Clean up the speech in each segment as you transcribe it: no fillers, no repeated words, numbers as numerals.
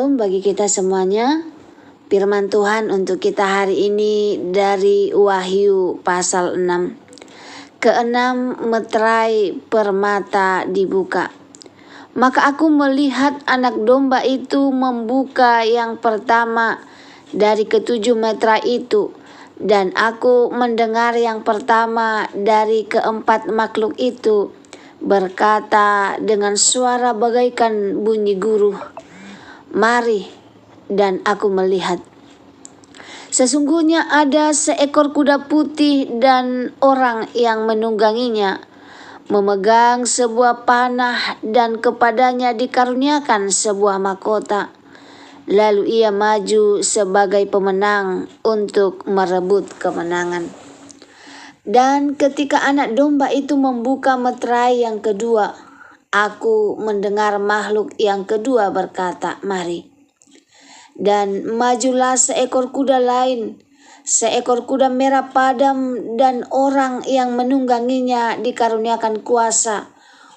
Bagi kita semuanya, firman Tuhan untuk kita hari ini dari Wahyu pasal 6. Keenam, meterai permata dibuka. Maka aku melihat anak domba itu membuka yang pertama dari ketujuh meterai itu, dan aku mendengar yang pertama dari keempat makhluk itu berkata dengan suara bagaikan bunyi guruh, "Mari." Dan aku melihat, sesungguhnya ada seekor kuda putih dan orang yang menungganginya, memegang sebuah panah dan kepadanya dikaruniakan sebuah mahkota. Lalu ia maju sebagai pemenang untuk merebut kemenangan. Dan ketika anak domba itu membuka meterai yang kedua, aku mendengar makhluk yang kedua berkata, "Mari." Dan majulah seekor kuda lain, seekor kuda merah padam, dan orang yang menungganginya dikaruniakan kuasa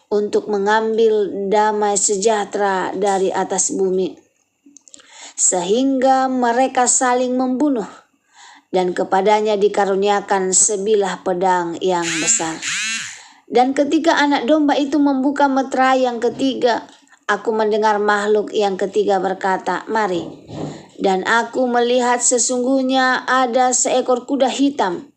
untuk mengambil damai sejahtera dari atas bumi, sehingga mereka saling membunuh, dan kepadanya dikaruniakan sebilah pedang yang besar. Dan ketika anak domba itu membuka meterai yang ketiga, aku mendengar makhluk yang ketiga berkata, "Mari." Dan aku melihat sesungguhnya ada seekor kuda hitam,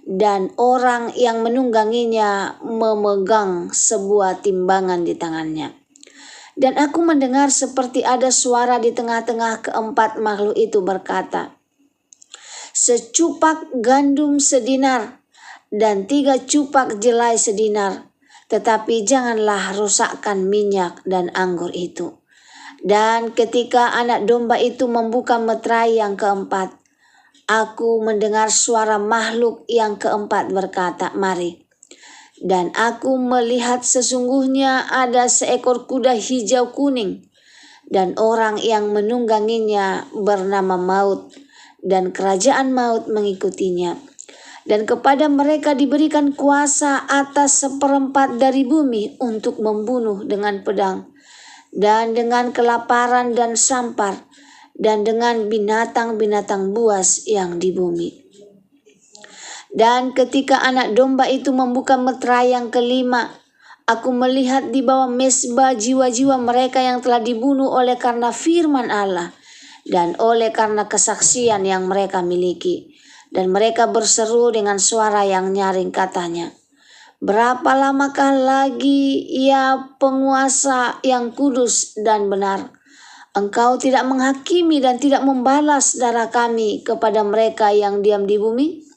dan orang yang menungganginya memegang sebuah timbangan di tangannya. Dan aku mendengar seperti ada suara di tengah-tengah keempat makhluk itu berkata, "Secupak gandum sedinar dan 3 cupak jelai sedinar, tetapi janganlah rusakkan minyak dan anggur itu." Dan ketika anak domba itu membuka meterai yang keempat, aku mendengar suara makhluk yang keempat berkata, "Mari." Dan aku melihat sesungguhnya ada seekor kuda hijau kuning, dan orang yang menungganginya bernama Maut, dan kerajaan maut mengikutinya. Dan kepada mereka diberikan kuasa atas 1/4 dari bumi untuk membunuh dengan pedang, dan dengan kelaparan dan sampar, dan dengan binatang-binatang buas yang di bumi. Dan ketika anak domba itu membuka meterai yang kelima, aku melihat di bawah mezbah jiwa-jiwa mereka yang telah dibunuh oleh karena firman Allah dan oleh karena kesaksian yang mereka miliki. Dan mereka berseru dengan suara yang nyaring katanya, "Berapa lamakah lagi, ya penguasa yang kudus dan benar? Engkau tidak menghakimi dan tidak membalas darah kami kepada mereka yang diam di bumi?"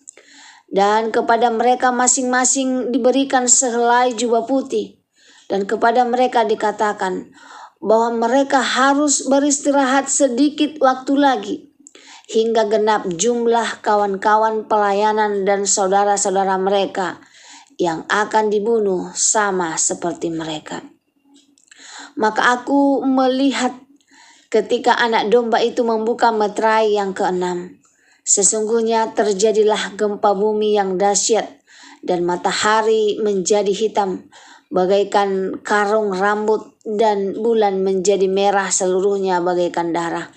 Dan kepada mereka masing-masing diberikan sehelai jubah putih, dan kepada mereka dikatakan bahwa mereka harus beristirahat sedikit waktu lagi, hingga genap jumlah kawan-kawan pelayanan dan saudara-saudara mereka yang akan dibunuh sama seperti mereka. Maka aku melihat ketika anak domba itu membuka meterai yang keenam, sesungguhnya terjadilah gempa bumi yang dahsyat, dan matahari menjadi hitam bagaikan karung rambut, dan bulan menjadi merah seluruhnya bagaikan darah.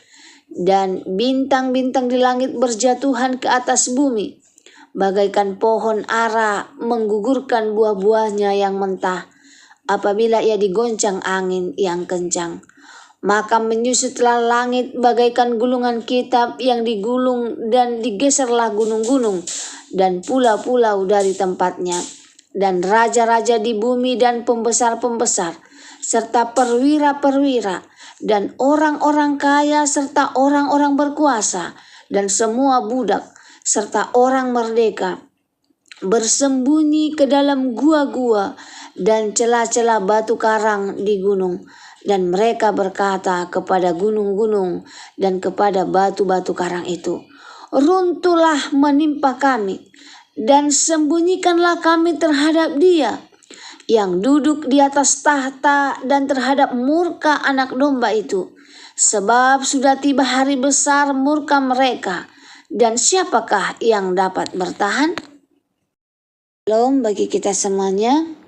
Dan bintang-bintang di langit berjatuhan ke atas bumi, bagaikan pohon ara menggugurkan buah-buahnya yang mentah apabila ia digoncang angin yang kencang. Maka menyusutlah langit bagaikan gulungan kitab yang digulung, dan digeserlah gunung-gunung dan pulau-pulau dari tempatnya. Dan raja-raja di bumi dan pembesar-pembesar, serta perwira-perwira, dan orang-orang kaya, serta orang-orang berkuasa, dan semua budak, serta orang merdeka, bersembunyi ke dalam gua-gua dan celah-celah batu karang di gunung. Dan mereka berkata kepada gunung-gunung dan kepada batu-batu karang itu, "Runtuhlah menimpa kami, dan sembunyikanlah kami terhadap Dia yang duduk di atas tahta dan terhadap murka anak domba itu. Sebab sudah tiba hari besar murka mereka, dan siapakah yang dapat bertahan?" Shalom bagi kita semuanya.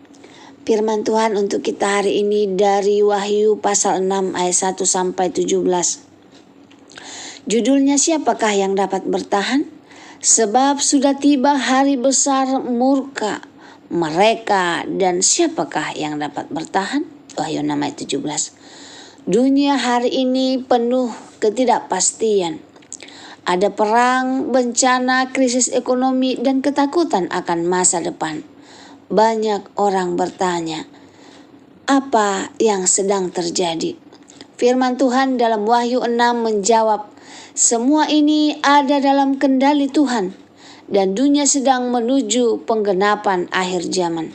Firman Tuhan untuk kita hari ini dari Wahyu pasal 6 ayat 1 sampai 17. Judulnya siapakah yang dapat bertahan? Sebab sudah tiba hari besar murka mereka, dan siapakah yang dapat bertahan? Wahyu 6 ayat 17. Dunia hari ini penuh ketidakpastian. Ada perang, bencana, krisis ekonomi, dan ketakutan akan masa depan. Banyak orang bertanya, apa yang sedang terjadi? Firman Tuhan dalam Wahyu 6 menjawab, semua ini ada dalam kendali Tuhan, dan dunia sedang menuju penggenapan akhir zaman.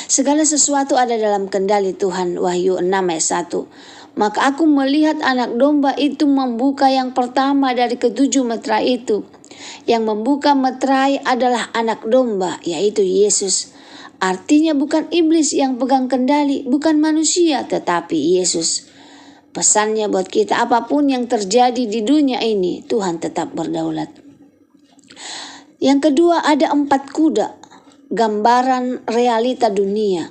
Segala sesuatu ada dalam kendali Tuhan. Wahyu 6 ayat 1. Maka aku melihat anak domba itu membuka yang pertama dari ketujuh meterai itu. Yang membuka meterai adalah anak domba, yaitu Yesus. Artinya bukan iblis yang pegang kendali, bukan manusia, tetapi Yesus. Pesannya buat kita, apapun yang terjadi di dunia ini, Tuhan tetap berdaulat. Yang kedua, ada 4 kuda, gambaran realita dunia.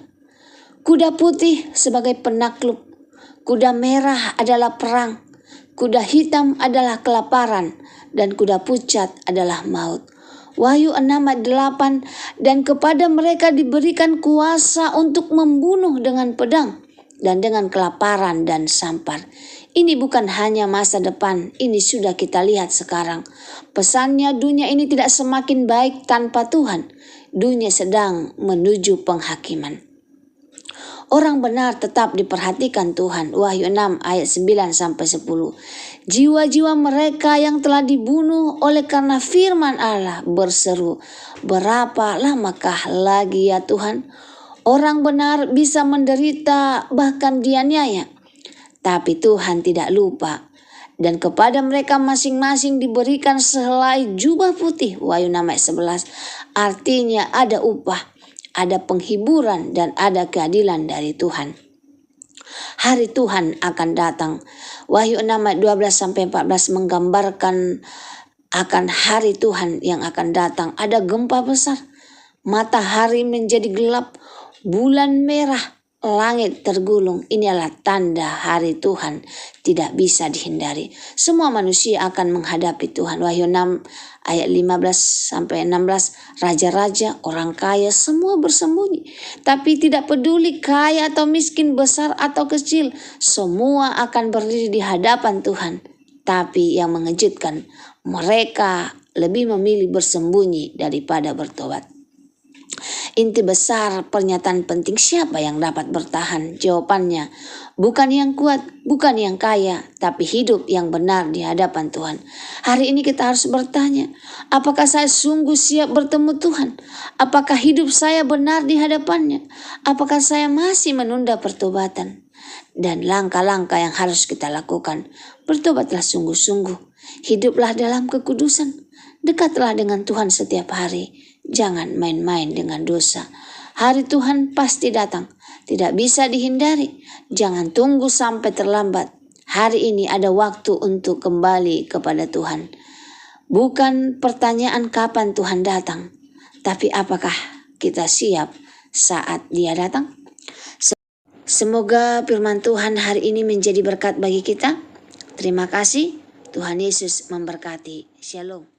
Kuda putih sebagai penakluk, kuda merah adalah perang, kuda hitam adalah kelaparan, dan kuda pucat adalah maut. Wahyu 6 ayat 8, dan kepada mereka diberikan kuasa untuk membunuh dengan pedang dan dengan kelaparan dan sampar. Ini bukan hanya masa depan, ini sudah kita lihat sekarang. Pesannya, dunia ini tidak semakin baik tanpa Tuhan. Dunia sedang menuju penghakiman. Orang benar tetap diperhatikan Tuhan. Wahyu 6 ayat 9-10. Jiwa-jiwa mereka yang telah dibunuh oleh karena firman Allah berseru, berapa lamakah lagi ya Tuhan? Orang benar bisa menderita bahkan dianiaya. Tapi Tuhan tidak lupa. Dan kepada mereka masing-masing diberikan sehelai jubah putih. Wahyu 6 ayat 11. Artinya ada upah, ada penghiburan, dan ada keadilan dari Tuhan. Hari Tuhan akan datang. Wahyu 6 ayat 12-14 menggambarkan akan hari Tuhan yang akan datang. Ada gempa besar, matahari menjadi gelap, bulan merah, langit tergulung. Ini adalah tanda hari Tuhan tidak bisa dihindari. Semua manusia akan menghadapi Tuhan. Wahyu 6 ayat 15-16. Raja-raja, orang kaya, semua bersembunyi. Tapi tidak peduli kaya atau miskin, besar atau kecil, semua akan berdiri di hadapan Tuhan. Tapi yang mengejutkan, mereka lebih memilih bersembunyi daripada bertobat. Inti besar pernyataan penting, siapa yang dapat bertahan? Jawabannya, bukan yang kuat, bukan yang kaya, tapi hidup yang benar di hadapan Tuhan. Hari ini kita harus bertanya, apakah saya sungguh siap bertemu Tuhan? Apakah hidup saya benar di hadapannya? Apakah saya masih menunda pertobatan? Dan langkah-langkah yang harus kita lakukan, bertobatlah sungguh-sungguh, hiduplah dalam kekudusan, dekatlah dengan Tuhan setiap hari. Jangan main-main dengan dosa. Hari Tuhan pasti datang, tidak bisa dihindari. Jangan tunggu sampai terlambat. Hari ini ada waktu untuk kembali kepada Tuhan. Bukan pertanyaan kapan Tuhan datang, tapi apakah kita siap saat Dia datang? Semoga firman Tuhan hari ini menjadi berkat bagi kita. Terima kasih. Tuhan Yesus memberkati. Shalom.